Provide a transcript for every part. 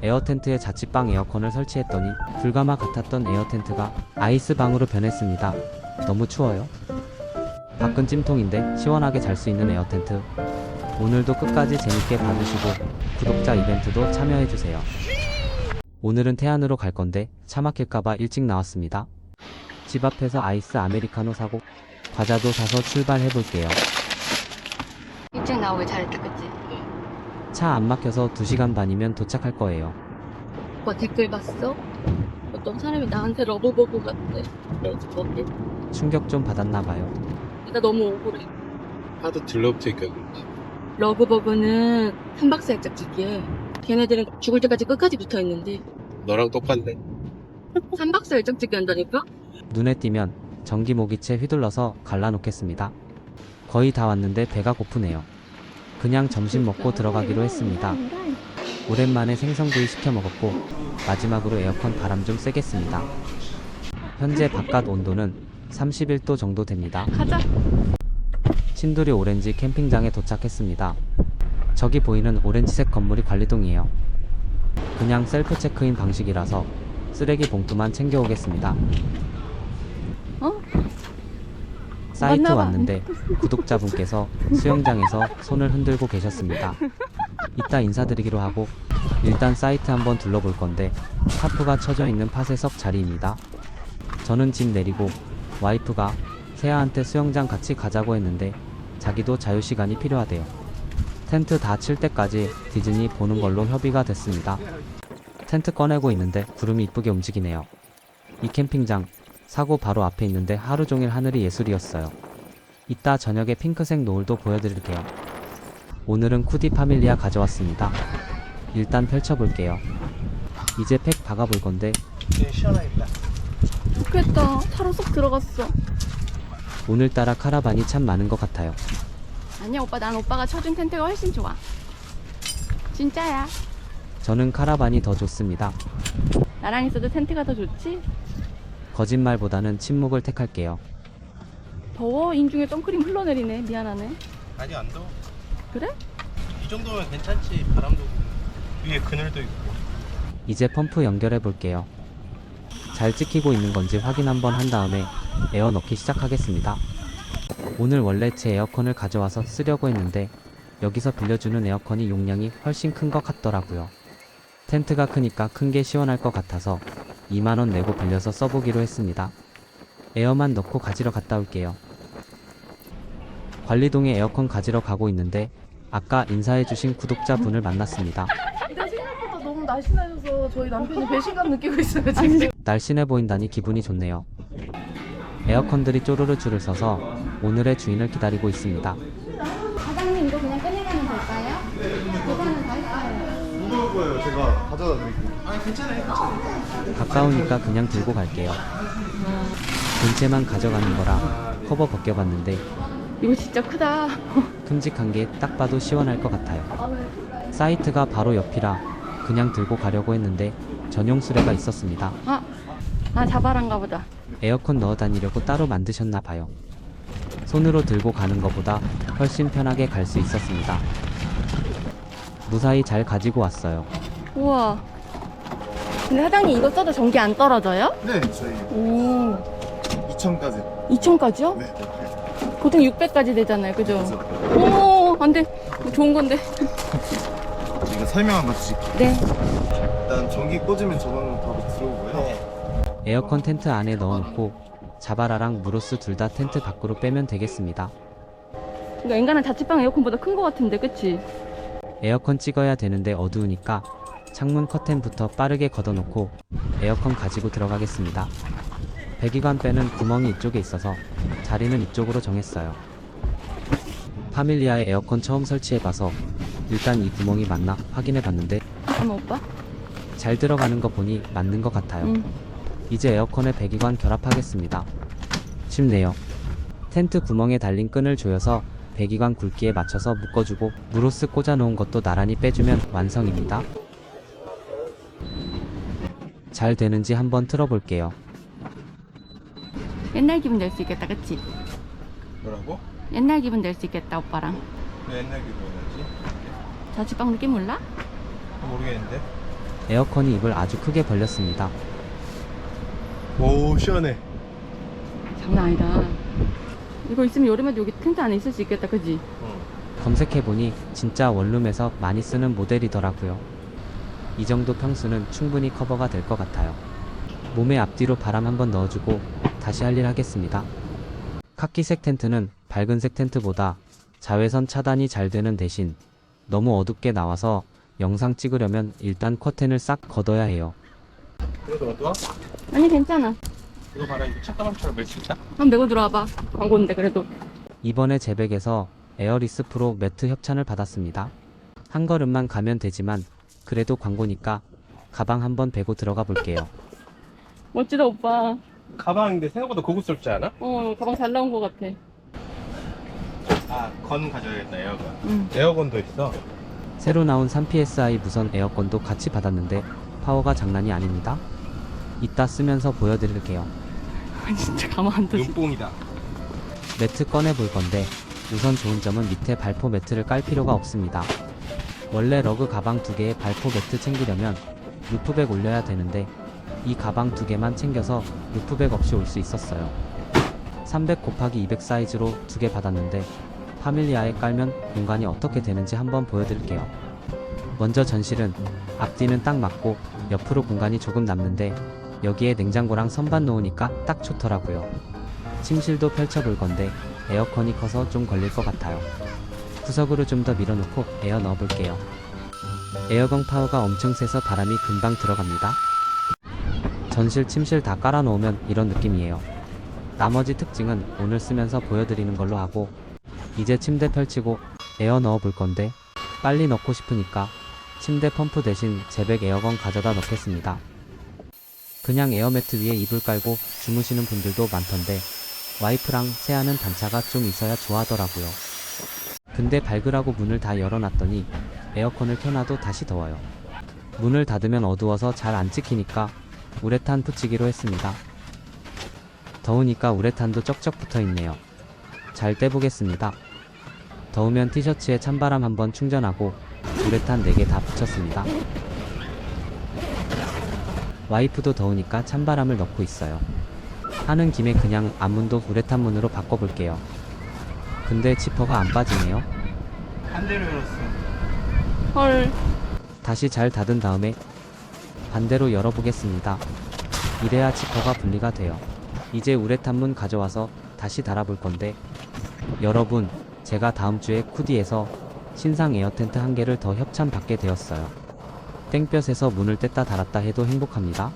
에어 텐트에 자취방 에어컨을 설치했더니 불가마 같았던 에어 텐트가 아이스방으로 변했습니다. 너무 추워요. 밖은 찜통인데 시원하게 잘 수 있는 에어 텐트. 오늘도 끝까지 재밌게 봐주시고 구독자 이벤트도 참여해주세요. 오늘은 태안으로 갈 건데 차 막힐까봐 일찍 나왔습니다. 집 앞에서 아이스 아메리카노 사고 과자도 사서 출발해볼게요. 일찍 나오길 잘했다, 그치? 차 안 막혀서 2시간 반이면 도착할 거예요. 오빠 댓글 봤어? 어떤 사람이 나한테 러브버그 같대. 러브버그? 충격 좀 받았나봐요. 나 너무 억울해. 하도 들러붙으니까 그렇지. 러브버그는 3박 4일 짝짓기에 걔네들은 죽을 때까지 끝까지 붙어있는데 너랑 똑같네. 3박 4일 짝짓기 한다니까? 눈에 띄면 전기 모기채 휘둘러서 갈라놓겠습니다. 거의 다 왔는데 배가 고프네요. 그냥 점심 먹고 들어가기로 했습니다. 오랜만에 생선구이 시켜 먹었고 마지막으로 에어컨 바람 좀 쐬겠습니다. 현재 바깥 온도는 31도 정도 됩니다. 가자. 신도리 오렌지 캠핑장에 도착했습니다. 저기 보이는 오렌지색 건물이 관리동이에요. 그냥 셀프 체크인 방식이라서 쓰레기 봉투만 챙겨오겠습니다. 어? 사이트 맞나봐. 왔는데 구독자분께서 수영장에서 손을 흔들고 계셨습니다. 이따 인사드리기로 하고 일단 사이트 한번 둘러볼 건데 타프가 쳐져 있는 팟에석 자리입니다. 저는 집 내리고 와이프가 세아한테 수영장 같이 가자고 했는데 자기도 자유시간이 필요하대요. 텐트 다 칠 때까지 디즈니 보는 걸로 협의가 됐습니다. 텐트 꺼내고 있는데 구름이 이쁘게 움직이네요. 이 캠핑장 사고 바로 앞에 있는데 하루 종일 하늘이 예술이었어요. 이따 저녁에 핑크색 노을도 보여드릴게요. 오늘은 쿠디 파밀리아 가져왔습니다. 일단 펼쳐볼게요. 이제 팩 박아볼 건데 시원하겠다. 좋겠다. 차로 쏙 들어갔어. 오늘따라 카라반이 참 많은 것 같아요. 아니야 오빠, 난 오빠가 쳐준 텐트가 훨씬 좋아. 진짜야. 저는 카라반이 더 좋습니다. 나랑 있어도 텐트가 더 좋지? 거짓말보다는 침묵을 택할게요. 더워. 인중에 선크림 흘러내리네. 미안하네. 아니 안 더워. 그래? 이 정도면 괜찮지. 바람도 불고. 위에 그늘도 있고. 이제 펌프 연결해 볼게요. 잘 찍히고 있는 건지 확인 한번 한 다음에 에어 넣기 시작하겠습니다. 오늘 원래 제 에어컨을 가져와서 쓰려고 했는데 여기서 빌려주는 에어컨이 용량이 훨씬 큰 것 같더라고요. 텐트가 크니까 큰 게 시원할 것 같아서 2만원 내고 빌려서 써보기로 했습니다. 에어만 넣고 가지러 갔다 올게요. 관리동에 에어컨 가지러 가고 있는데 아까 인사해주신 구독자분을 만났습니다. 근데 생각보다 너무 날씬하셔서 저희 남편이 배신감 느끼고 있어요 지금. 날씬해 보인다니 기분이 좋네요. 에어컨들이 쪼르르 줄을 서서 오늘의 주인을 기다리고 있습니다. 사장님 이거 그냥 꺼내가면 될까요? 계산은 다 했어요. 무거울 거예요. 제가 가져다 드릴게요. 가까우니까 그냥 들고 갈게요. 본체만 가져가는 거라 커버 벗겨봤는데 이거 진짜 크다. 큼직한 게 딱 봐도 시원할 것 같아요. 사이트가 바로 옆이라 그냥 들고 가려고 했는데 전용 수레가 있었습니다. 아 자바란가 보다. 에어컨 넣어 다니려고 따로 만드셨나 봐요. 손으로 들고 가는 것보다 훨씬 편하게 갈 수 있었습니다. 무사히 잘 가지고 왔어요. 우와. 근데 사장님 이거 써도 전기 안 떨어져요? 네, 저희 오. 2,000까지. 2,000까지요? 네, 네. 보통 600까지 되잖아요. 그죠? 그래서 오, 안 돼. 좋은 건데. 이거 설명 한번 드릴게요. 네. 일단 전기 꽂으면 전원은 바로 들어오고요. 에어컨 텐트 안에 넣어놓고 자바라랑 무로스 둘 다 텐트 밖으로 빼면 되겠습니다. 이거 엔간한 자취방 에어컨보다 큰 거 같은데, 그치? 에어컨 찍어야 되는데 어두우니까 창문 커튼부터 빠르게 걷어놓고 에어컨 가지고 들어가겠습니다. 배기관 빼는 구멍이 이쪽에 있어서 자리는 이쪽으로 정했어요. 파밀리아의 에어컨 처음 설치해봐서 일단 이 구멍이 맞나 확인해봤는데 잠깐만, 오빠. 잘 들어가는 거 보니 맞는 것 같아요. 이제 에어컨에 배기관 결합하겠습니다. 쉽네요. 텐트 구멍에 달린 끈을 조여서 배기관 굵기에 맞춰서 묶어주고 무로스 꽂아놓은 것도 나란히 빼주면 완성입니다. 잘 되는지 한번 틀어볼게요. 옛날 기분 낼 수 있겠다, 그치? 뭐라고? 옛날 기분 낼 수 있겠다, 오빠랑. 왜 옛날 기분이지? 자취방 느낌 몰라? 모르겠는데. 에어컨이 입을 아주 크게 벌렸습니다. 오 시원해. 장난 아니다. 이거 있으면 여름에도 여기 텐트 안에 있을 수 있겠다, 그지? 검색해보니 진짜 원룸에서 많이 쓰는 모델이더라고요. 이 정도 평수는 충분히 커버가 될 것 같아요. 몸의 앞뒤로 바람 한번 넣어주고 다시 할 일 하겠습니다. 카키색 텐트는 밝은색 텐트보다 자외선 차단이 잘 되는 대신 너무 어둡게 나와서 영상 찍으려면 일단 커튼을 싹 걷어야 해요. 그래도 어떠? 아니, 괜찮아. 이거 봐라, 이거 책가방처럼 멜 수 있다? 한번 메고 들어와봐. 광고인데, 그래도. 이번에 제백에서 에어리스 프로 매트 협찬을 받았습니다. 한 걸음만 가면 되지만 그래도 광고니까 가방 한번 베고 들어가 볼게요. 멋지다, 오빠. 가방인데 생각보다 고급스럽지 않아? 가방 잘 나온 것 같아. 아, 건 가져야겠다, 에어건. 응. 에어건도 있어. 새로 나온 3PSI 무선 에어건도 같이 받았는데 파워가 장난이 아닙니다. 이따 쓰면서 보여드릴게요. 진짜 가만 안 두지. 눈뽕이다. 매트 꺼내 볼 건데 우선 좋은 점은 밑에 발포 매트를 깔 필요가 없습니다. 원래 러그 가방 2개에 발포 매트 챙기려면 루프백 올려야 되는데 이 가방 2개만 챙겨서 루프백 없이 올 수 있었어요. 300 곱하기 200 사이즈로 2개 받았는데 파밀리아에 깔면 공간이 어떻게 되는지 한번 보여드릴게요. 먼저 전실은 앞뒤는 딱 맞고 옆으로 공간이 조금 남는데 여기에 냉장고랑 선반 놓으니까 딱 좋더라고요. 침실도 펼쳐볼 건데 에어컨이 커서 좀 걸릴 것 같아요. 구석으로 좀 더 밀어놓고 에어 넣어볼게요. 에어건 파워가 엄청 세서 바람이 금방 들어갑니다. 전실, 침실 다 깔아놓으면 이런 느낌이에요. 나머지 특징은 오늘 쓰면서 보여드리는 걸로 하고 이제 침대 펼치고 에어 넣어볼 건데 빨리 넣고 싶으니까 침대 펌프 대신 제백 에어건 가져다 넣겠습니다. 그냥 에어매트 위에 이불 깔고 주무시는 분들도 많던데 와이프랑 새하는 단차가 좀 있어야 좋아하더라고요. 근데 밝으라고 문을 다 열어놨더니 에어컨을 켜놔도 다시 더워요. 문을 닫으면 어두워서 잘 안 찍히니까 우레탄 붙이기로 했습니다. 더우니까 우레탄도 쩍쩍 붙어있네요. 잘 떼보겠습니다. 더우면 티셔츠에 찬바람 한번 충전하고 우레탄 4개 다 붙였습니다. 와이프도 더우니까 찬바람을 넣고 있어요. 하는 김에 그냥 앞문도 우레탄 문으로 바꿔볼게요. 근데 지퍼가 안 빠지네요. 반대로 열었어. 헐. 다시 잘 닫은 다음에 반대로 열어보겠습니다. 이래야 지퍼가 분리가 돼요. 이제 우레탄 문 가져와서 다시 달아볼 건데 여러분, 제가 다음 주에 쿠디에서 신상 에어텐트 1개를 더 협찬 받게 되었어요. 땡볕에서 문을 뗐다 달았다 해도 행복합니다.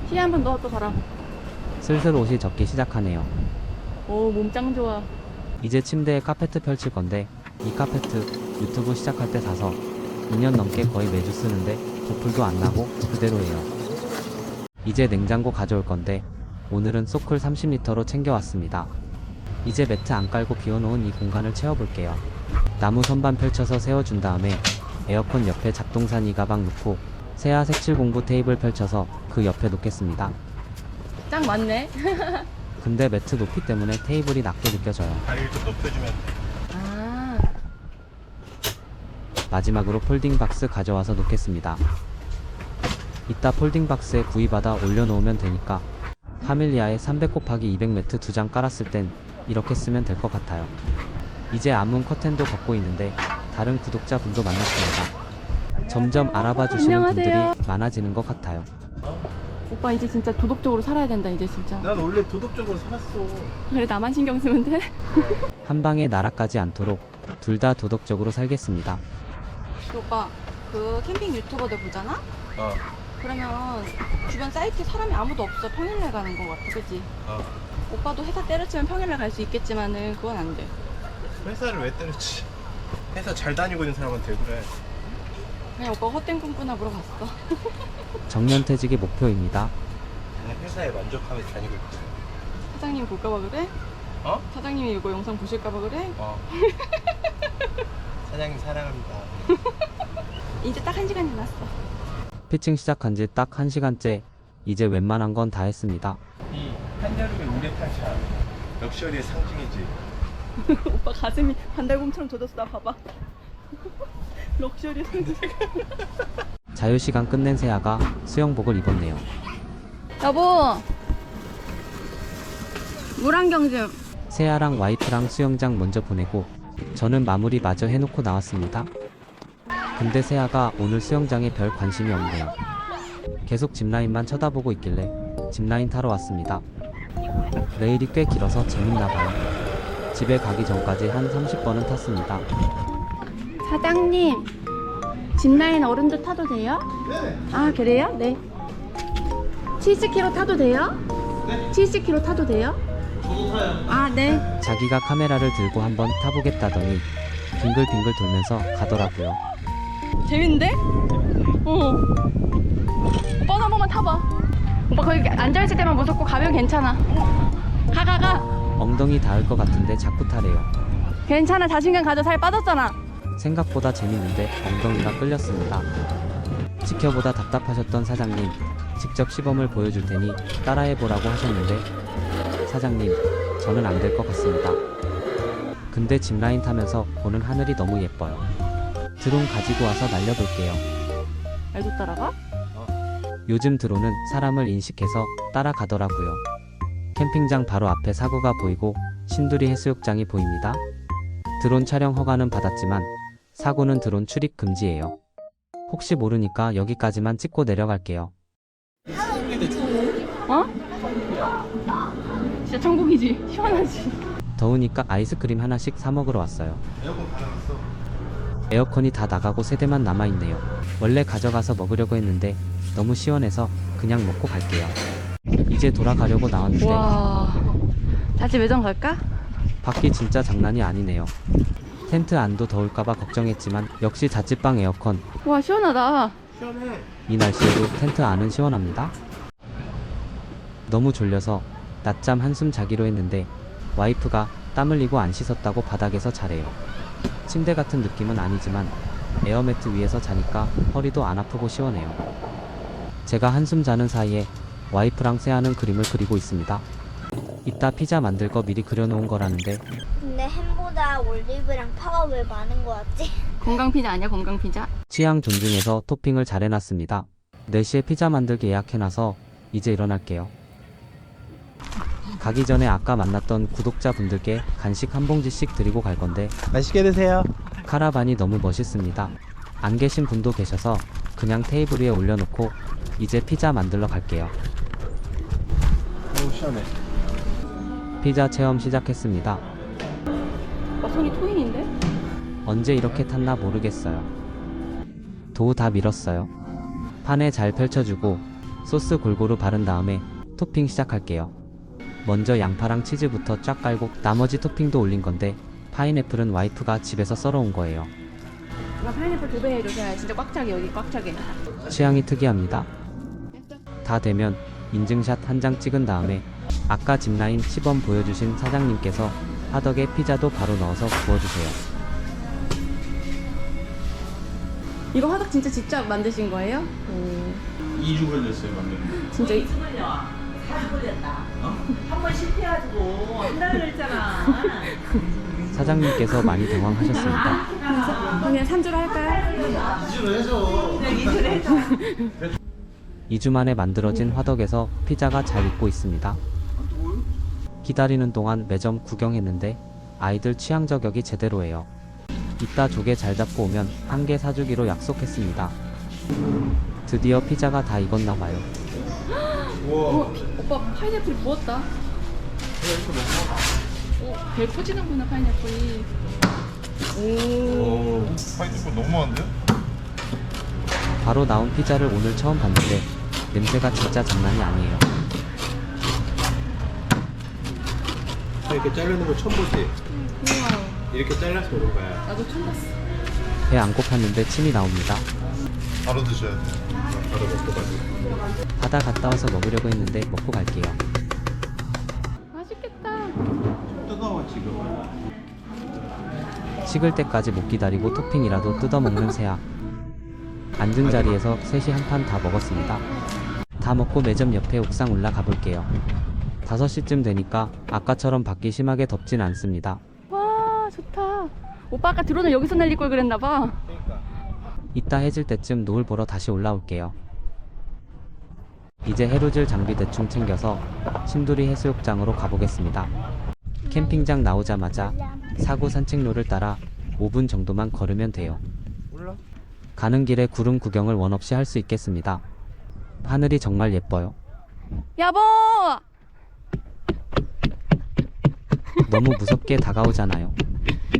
티 한번 넣어 또 가라. 슬슬 옷이 젖기 시작하네요. 오, 몸 짱 좋아. 이제 침대에 카페트 펼칠 건데 이 카페트 유튜브 시작할 때 사서 2년 넘게 거의 매주 쓰는데 보풀도 안 나고 그대로예요. 이제 냉장고 가져올 건데 오늘은 소클 30리터로 챙겨왔습니다. 이제 매트 안 깔고 비워놓은 이 공간을 채워볼게요. 나무 선반 펼쳐서 세워준 다음에 에어컨 옆에 잡동사니 이 가방 놓고 새하 색칠 공구 테이블 펼쳐서 그 옆에 놓겠습니다. 짱 맞네. 근데 매트 높이 때문에 테이블이 낮게 느껴져요. 다리를 좀 높여주면 돼. 아, 마지막으로 폴딩 박스 가져와서 놓겠습니다. 이따 폴딩 박스에 구이받아 올려놓으면 되니까 파밀리아에 300 곱하기 200 매트 2장 깔았을 땐 이렇게 쓰면 될 것 같아요. 이제 앞문 커튼도 걷고 있는데 다른 구독자분도 만났습니다. 점점 알아봐 주시는 안녕하세요. 분들이 많아지는 것 같아요. 오빠 이제 진짜 도덕적으로 살아야 된다, 이제 진짜. 난 원래 도덕적으로 살았어. 그래, 나만 신경 쓰면 돼? 한 방에 날아가지 않도록 둘 다 도덕적으로 살겠습니다. 오빠 그 캠핑 유튜버들 보잖아? 어. 그러면 주변 사이트에 사람이 아무도 없어. 평일날 가는 거 같아, 그치? 오빠도 회사 때려치면 평일날 갈 수 있겠지만은 그건 안 돼. 회사를 왜 때렸지? 회사 잘 다니고 있는 사람한테 그래. 그냥 오빠 헛된 꿈꾸나 보러 갔어. 정년퇴직이 목표입니다. 그냥 회사에 만족하면서 다니고 있지. 사장님 볼까봐 그래? 어? 사장님이 이거 영상 보실까봐 그래? 어. 사장님 사랑합니다. 이제 딱 1시간 지났어. 피칭 시작한 지 딱 1시간째. 이제 웬만한 건 다 했습니다. 이 한여름의 우레탄차 럭셔리의 상징이지. 오빠 가슴이 반달곰처럼 젖었어. 나 봐봐. 럭셔리 상징. 자유시간 끝낸 세아가 수영복을 입었네요. 여보, 물안경 좀. 세아랑 와이프랑 수영장 먼저 보내고 저는 마무리 마저 해놓고 나왔습니다. 근데 세아가 오늘 수영장에 별 관심이 없네요. 계속 짚라인만 쳐다보고 있길래 짚라인 타러 왔습니다. 레일이 꽤 길어서 재밌나봐요. 집에 가기 전까지 한 30번은 탔습니다. 사장님, 짚라인 어른도 타도 돼요? 네. 아, 그래요? 네. 70km 타도 돼요? 네. 70km 타도 돼요? 저도 타요. 아, 네. 자기가 카메라를 들고 한번 타보겠다더니 빙글빙글 돌면서 가더라고요. 재밌는데? 어. 오빠도 한 번만 타봐. 오빠 거기 앉아있을 때만 무섭고 가면 괜찮아. 가. 엉덩이 닿을 것 같은데 자꾸 타래요. 괜찮아. 자신감 가져. 살 빠졌잖아. 생각보다 재밌는데 엉덩이가 끌렸습니다. 지켜보다 답답하셨던 사장님, 직접 시범을 보여줄 테니 따라해보라고 하셨는데 사장님, 저는 안 될 것 같습니다. 근데 짚라인 타면서 보는 하늘이 너무 예뻐요. 드론 가지고 와서 날려볼게요. 애도 따라가? 요즘 드론은 사람을 인식해서 따라가더라고요. 캠핑장 바로 앞에 사고가 보이고 신두리 해수욕장이 보입니다. 드론 촬영 허가는 받았지만 사고는 드론 출입 금지예요. 혹시 모르니까 여기까지만 찍고 내려갈게요. 어? 진짜 천국이지. 시원하지. 더우니까 아이스크림 하나씩 사 먹으러 왔어요. 에어컨 다 나갔어. 에어컨이 다 나가고 세대만 남아있네요. 원래 가져가서 먹으려고 했는데 너무 시원해서 그냥 먹고 갈게요. 이제 돌아가려고 나왔는데 와. 다시 매점 갈까? 밖이 진짜 장난이 아니네요. 텐트 안도 더울까봐 걱정했지만 역시 자취방 에어컨. 와, 시원하다. 시원해. 이 날씨에도 텐트 안은 시원합니다. 너무 졸려서 낮잠 한숨 자기로 했는데 와이프가 땀 흘리고 안 씻었다고 바닥에서 자래요. 침대 같은 느낌은 아니지만 에어매트 위에서 자니까 허리도 안 아프고 시원해요. 제가 한숨 자는 사이에 와이프랑 세아는 그림을 그리고 있습니다. 이따 피자 만들 거 미리 그려놓은 거라는데 근데 햄보다 올리브랑 파가 왜 많은 거 같지? 건강 피자 아니야? 건강 피자? 취향 존중해서 토핑을 잘 해놨습니다. 4시에 피자 만들기 예약해놔서 이제 일어날게요. 가기 전에 아까 만났던 구독자분들께 간식 한 봉지씩 드리고 갈 건데 맛있게 드세요. 카라반이 너무 멋있습니다. 안 계신 분도 계셔서 그냥 테이블 위에 올려놓고 이제 피자 만들러 갈게요. 너무 시원해. 피자 체험 시작했습니다. 손이 토인인데? 언제 이렇게 탔나 모르겠어요. 도우 다 밀었어요. 판에 잘 펼쳐주고 소스 골고루 바른 다음에 토핑 시작할게요. 먼저 양파랑 치즈부터 쫙 깔고 나머지 토핑도 올린 건데 파인애플은 와이프가 집에서 썰어온 거예요. 이거 파인애플 2배 해줘서 진짜 꽉 차게. 여기 꽉 차게. 취향이 특이합니다. 다 되면 인증샷 한 장 찍은 다음에 아까 짚라인 시범 보여주신 사장님께서 화덕에 피자도 바로 넣어서 구워주세요. 이거 화덕 진짜 직접 만드신 거예요? 2주 걸렸어요 만드는 거. 진짜 사장님께서 많이 당황하셨습니다. 그냥 3주로 할까요? 2주 만에 만들어진 화덕에서 피자가 잘 익고 있습니다. 기다리는 동안 매점 구경했는데 아이들 취향 저격이 제대로예요. 이따 조개 잘 잡고 오면 한 개 사주기로 약속했습니다. 드디어 피자가 다 익었나봐요. 오빠 파인애플 부었다. 배 퍼지는구나 파인애플이. 오. 파인애플 너무 많은데? 바로 나온 피자를 오늘 처음 봤는데 냄새가 진짜 장난이 아니에요. 이렇게 자르는 거 처음 보지? 우와. 이렇게 잘라서 오는 거야. 나도 처음 봤어. 배 안 고팠는데 침이 나옵니다. 바로 드셔야 돼. 바로 먹고 가지. 바다 갔다 와서 먹으려고 했는데 먹고 갈게요. 맛있겠다. 뜨거워 지금. 식을 때까지 못 기다리고 토핑이라도 뜯어먹는 세아. 앉은 자리에서 셋이 한 판 다 먹었습니다. 다 먹고 매점 옆에 옥상 올라가 볼게요. 5시쯤 되니까 아까처럼 밖이 심하게 덥진 않습니다. 와, 좋다. 오빠 아까 드론을 여기서 날릴 걸 그랬나봐. 이따 해질 때쯤 노을 보러 다시 올라올게요. 이제 해루질 장비 대충 챙겨서 신두리 해수욕장으로 가보겠습니다. 캠핑장 나오자마자 사구 산책로를 따라 5분 정도만 걸으면 돼요. 가는 길에 구름 구경을 원 없이 할 수 있겠습니다. 하늘이 정말 예뻐요. 여보! 너무 무섭게 다가오잖아요.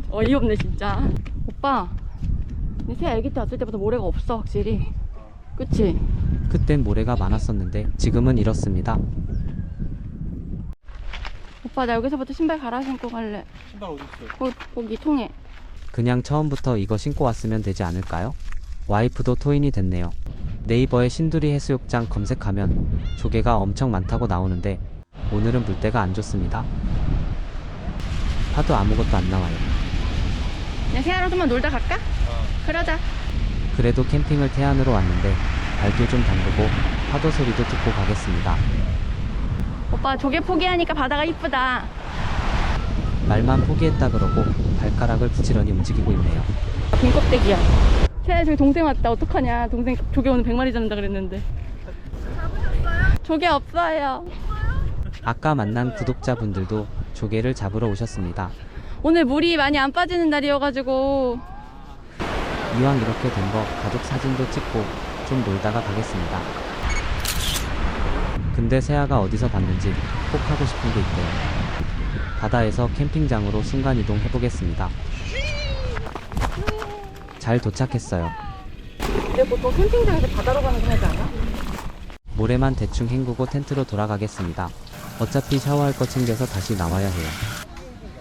어이없네 진짜. 오빠, 근데 새 아기 때 왔을 때보다 모래가 없어 확실히. 그치? 그땐 모래가 많았었는데 지금은 이렇습니다. 오빠 나 여기서부터 신발 갈아 신고 갈래. 신발 어디 있어? 거기 통에. 그냥 처음부터 이거 신고 왔으면 되지 않을까요? 와이프도 토인이 됐네요. 네이버에 신두리 해수욕장 검색하면 조개가 엄청 많다고 나오는데 오늘은 물때가 안 좋습니다. 파도 아무것도 안 나와요. 그냥 새하루 좀만 놀다 갈까? 그러자. 그래도 캠핑을 태안으로 왔는데 발도 좀 담그고 파도 소리도 듣고 가겠습니다. 오빠 조개 포기하니까 바다가 이쁘다. 말만 포기했다 그러고 발가락을 부지런히 움직이고 있네요. 빈 껍데기야. 새야 저기 동생 왔다. 어떡하냐. 동생 조개 오늘 100마리 잡는다 그랬는데. 잡으셨어요? 조개 없어요. 아까 만난 구독자분들도 조개를 잡으러 오셨습니다. 오늘 물이 많이 안 빠지는 날이어가지고. 이왕 이렇게 된 거 가족 사진도 찍고 좀 놀다가 가겠습니다. 근데 세아가 어디서 봤는지 꼭 하고 싶은 게 있대요. 바다에서 캠핑장으로 순간이동 해보겠습니다. 잘 도착했어요. 근데 보통 캠핑장에서 바다로 가는 거 하지 않아? 모래만 대충 헹구고 텐트로 돌아가겠습니다. 어차피 샤워할 거 챙겨서 다시 나와야 해요.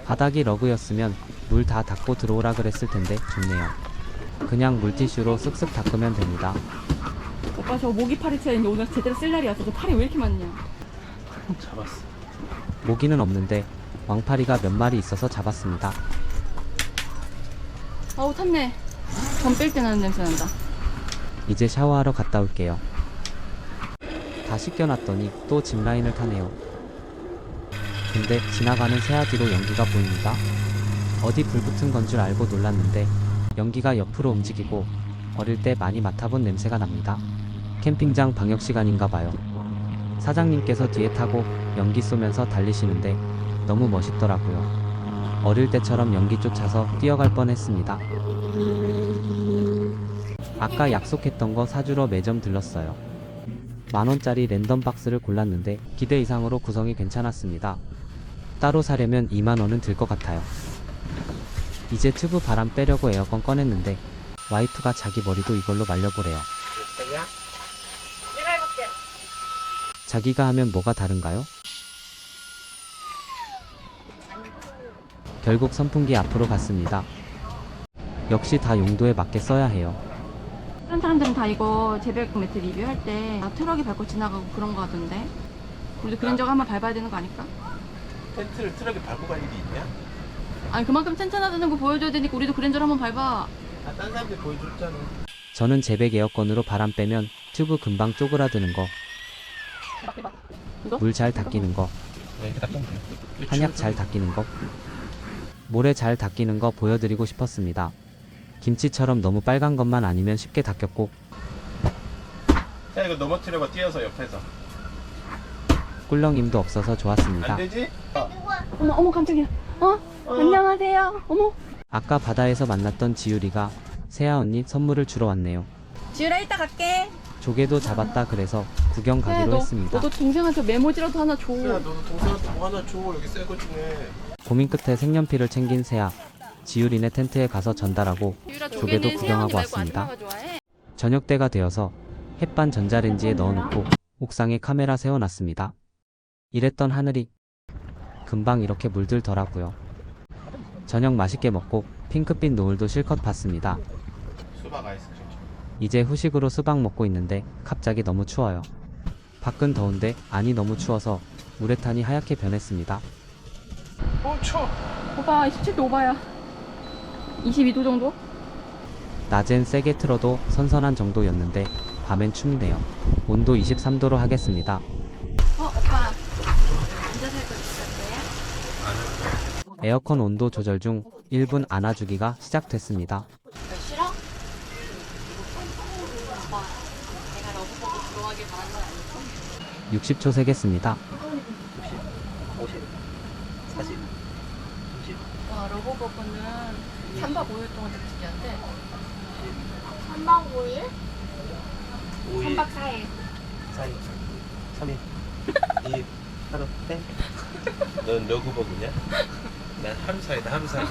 바닥이 러그였으면 물 다 닦고 들어오라 그랬을 텐데 좋네요. 그냥 물티슈로 쓱쓱 닦으면 됩니다. 오빠 저 모기 파리채인데 오늘 제대로 쓸 날이었어. 저 팔이 왜 이렇게 많냐? 잡았어. 모기는 없는데 왕파리가 몇 마리 있어서 잡았습니다. 아우 탔네. 전 뺄 때 나는 냄새 난다. 이제 샤워하러 갔다 올게요. 다 씻겨놨더니 또 짚라인을 타네요. 근데 지나가는 새아 뒤로 연기가 보입니다. 어디 불 붙은 건 줄 알고 놀랐는데 연기가 옆으로 움직이고 어릴 때 많이 맡아본 냄새가 납니다. 캠핑장 방역 시간인가 봐요. 사장님께서 뒤에 타고 연기 쏘면서 달리시는데 너무 멋있더라고요. 어릴 때처럼 연기 쫓아서 뛰어갈 뻔했습니다. 아까 약속했던 거 사주러 매점 들렀어요. 10,000원짜리 랜덤 박스를 골랐는데 기대 이상으로 구성이 괜찮았습니다. 따로 사려면 20,000원은 들 것 같아요. 이제 튜브 바람 빼려고 에어컨 꺼냈는데 와이프가 자기 머리도 이걸로 말려보래요. 내가 해볼게. 자기가 하면 뭐가 다른가요? 결국 선풍기 앞으로 갔습니다. 역시 다 용도에 맞게 써야 해요. 다른 사람들은 다 이거 재배용 매트 리뷰할 때 트럭이 밟고 지나가고 그런 거 하던데. 우리도 그랜저가 한번 밟아야 되는 거 아닐까? 텐트를 트럭에 밟고 갈 일이 있냐? 아니 그만큼 튼튼하다는 거 보여줘야 되니까 우리도 그랜저를 한번 밟아. 딴 사람들 보여줬잖아. 저는 재백 에어건으로 바람 빼면 튜브 금방 쪼그라드는 거, 이거? 물 잘 닦이는 거, 네, 이렇게 닦으면 돼. 한약 잘 닦이는 거, 모래 잘 닦이는 거 보여드리고 싶었습니다. 김치처럼 너무 빨간 것만 아니면 쉽게 닦였고 야, 이거 넘어뜨려봐, 뛰어서 옆에서. 꿀렁임도 없어서 좋았습니다. 안 되지? 어머 깜짝이야. 안녕하세요. 어머. 아까 바다에서 만났던 지유리가 세아 언니 선물을 주러 왔네요. 지율아 이따 갈게. 조개도 잡았다 그래서 구경 가기로 했습니다. 너도 동생한테 메모지라도 하나 줘. 야, 너도 동생한테 뭐 하나 줘. 여기 새 거 중에. 고민 끝에 색연필을 챙긴 세아, 지유리네 텐트에 가서 전달하고 지율아, 조개도 조개는 구경하고 세연이 말고 왔습니다. 아줌마가 좋아해. 저녁 때가 되어서 햇반 전자레인지에 넣어놓고 옥상에 카메라 세워놨습니다. 이랬던 하늘이 금방 이렇게 물들더라고요. 저녁 맛있게 먹고 핑크빛 노을도 실컷 봤습니다. 수박 아이스크림. 이제 후식으로 수박 먹고 있는데 갑자기 너무 추워요. 밖은 더운데 안이 너무 추워서 우레탄이 하얗게 변했습니다. 추워. 오빠 27도 오바야. 22도 정도? 낮엔 세게 틀어도 선선한 정도였는데 밤엔 춥네요. 온도 23도로 하겠습니다. 오빠. 앉아서 할 거 있었어요? 에어컨 온도 조절 중 1분 안아주기가 시작됐습니다. 싫어? 좋아하길 바라는 건 아니고. 60초 세겠습니다. 50 40 30 와, 러브버거는 3박 5일 동안 특집이한데. 3박 5일? 5일 3박 4일. 4일 3일 2일 하루 땡. 넌 러브버그냐? 난 하루살이다 하루살.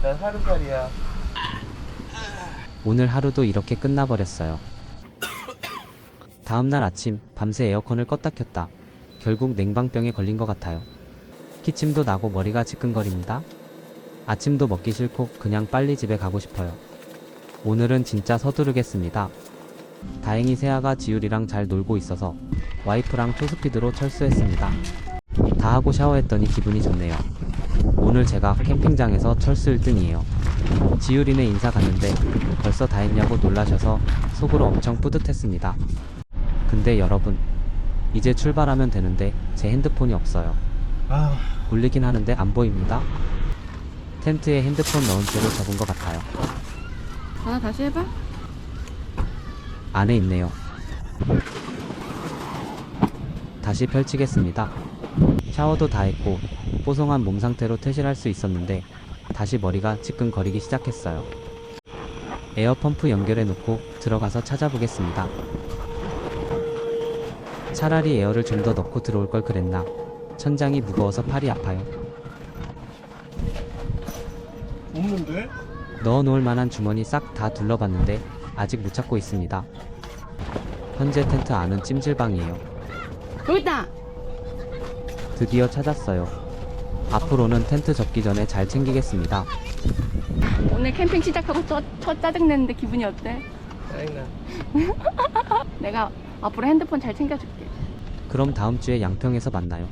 난 하루살이야. 오늘 하루도 이렇게 끝나버렸어요. 다음날 아침 밤새 에어컨을 껐다 켰다. 결국 냉방병에 걸린 것 같아요. 기침도 나고 머리가 지끈거립니다. 아침도 먹기 싫고 그냥 빨리 집에 가고 싶어요. 오늘은 진짜 서두르겠습니다. 다행히 세아가 지율이랑 잘 놀고 있어서 와이프랑 초스피드로 철수했습니다. 다 하고 샤워했더니 기분이 좋네요. 오늘 제가 캠핑장에서 철수 1등이에요. 지율이네 인사 갔는데 벌써 다 했냐고 놀라셔서 속으로 엄청 뿌듯했습니다. 근데 여러분, 이제 출발하면 되는데 제 핸드폰이 없어요. 아, 울리긴 하는데 안 보입니다. 텐트에 핸드폰 넣은 채로 접은 것 같아요. 하나 다시 해봐. 안에 있네요. 다시 펼치겠습니다. 샤워도 다 했고 뽀송한 몸 상태로 퇴실할 수 있었는데 다시 머리가 지끈거리기 시작했어요. 에어펌프 연결해 놓고 들어가서 찾아보겠습니다. 차라리 에어를 좀 더 넣고 들어올 걸 그랬나. 천장이 무거워서 팔이 아파요. 없는데? 넣어 놓을 만한 주머니 싹 다 둘러봤는데 아직 못 찾고 있습니다. 현재 텐트 안은 찜질방이에요. 여기 있다. 드디어 찾았어요. 앞으로는 텐트 접기 전에 잘 챙기겠습니다. 오늘 캠핑 시작하고 첫 짜증냈는데 기분이 어때? 짜증나. 내가 앞으로 핸드폰 잘 챙겨줄게. 그럼 다음 주에 양평에서 만나요.